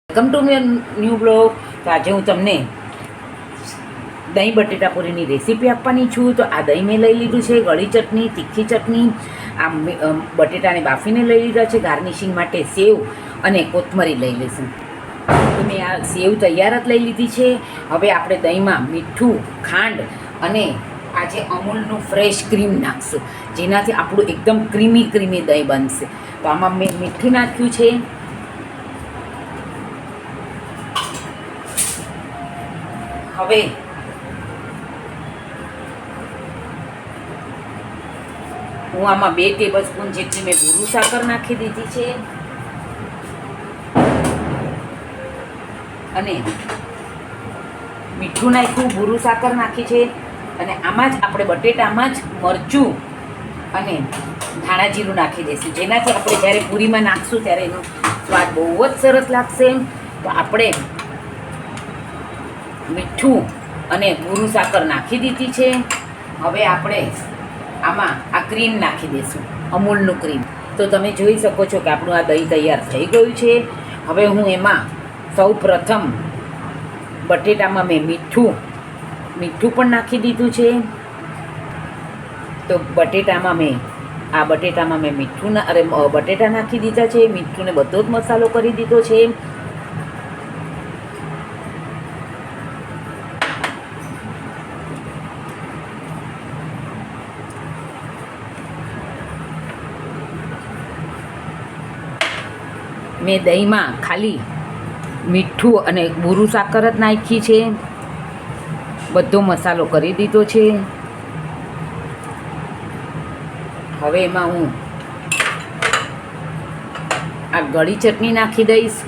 Welcome to my new blog. તો આજે હું તમને દહીં બટેટા પૂરીની રેસીપી આપવાની છું. તો આ દહીં મેં લઈ લીધું છે, ગળી ચટણી, તીખી ચટણી, આ બટેટાને બાફીને લઈ લીધા છે, ગાર્નિશિંગ માટે સેવ અને કોથમરી લઈ લઈશું. તો મેં આ સેવ તૈયાર જ લઈ લીધી છે. હવે આપણે દહીંમાં મીઠું, ખાંડ અને આજે અમૂલનું ફ્રેશ ક્રીમ નાખશું, જેનાથી આપણું એકદમ ક્રીમી દહીં બનશે. તો આમાં મેં મીઠું નાખ્યું છે. હવે હું આમાં 2 ટેબલસ્પૂન જેટલી મેં ભૂરું સાકર નાખી દીધી છે અને મીઠું નાખ્યું, ભૂરું સાકર નાખી છે. અને આમાં જ આપણે બટેટામાં જ મરચું અને ધાણા જીરું નાખી દઈશું, જેનાથી આપણે જ્યારે પૂરીમાં નાખશું ત્યારે એનો સ્વાદ બહુ જ સરસ લાગશે. તો આપણે મીઠું અને ભૂરું સાકર નાખી દીધી છે. હવે આપણે આમાં આ ક્રીમ નાખી દઈશું, અમૂલનું ક્રીમ. તો તમે જોઈ શકો છો કે આપણું આ દહીં તૈયાર થઈ ગયું છે. હવે હું એમાં સૌ પ્રથમ બટેટામાં મેં મીઠું પણ નાખી દીધું છે. તો બટેટામાં મેં બટેટા નાખી દીધા છે, મીઠું ને બધો જ મસાલો કરી દીધો છે. મેં દહીંમાં ખાલી મીઠું અને ભૂરું સાકર જ નાખી છે, બધો મસાલો કરી દીધો છે. હવે એમાં હું આ ગળી ચટણી નાખી દઈશ.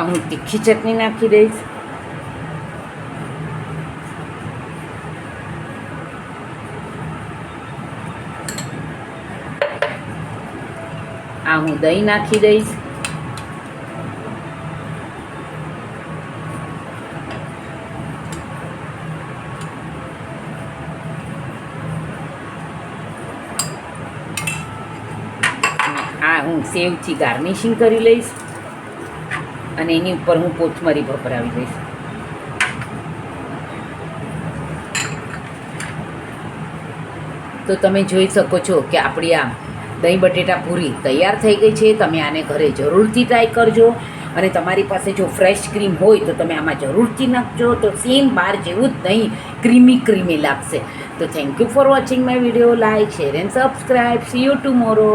હું તીખી ચટણી નાખી દઈશ. હું દહીં નાખી દઈશ. હું સેવથી ગાર્નિશિંગ કરી લઈશ અને એની ઉપર હું કોથમરી ભભરાવી દઈશ. તો તમે જોઈ શકો છો કે આપણી આ દહીં બટેટા પૂરી તૈયાર થઈ ગઈ છે. તમે આને ઘરે જરૂરથી ટ્રાય કરજો અને તમારી પાસે જો ફ્રેશ ક્રીમ હોય તો તમે આમાં જરૂરથી નાખજો. તો સેમ બહાર જેવું જ દહીં ક્રીમી લાગશે. તો thank you for watching my video. Like, share and subscribe. C you tomorrow.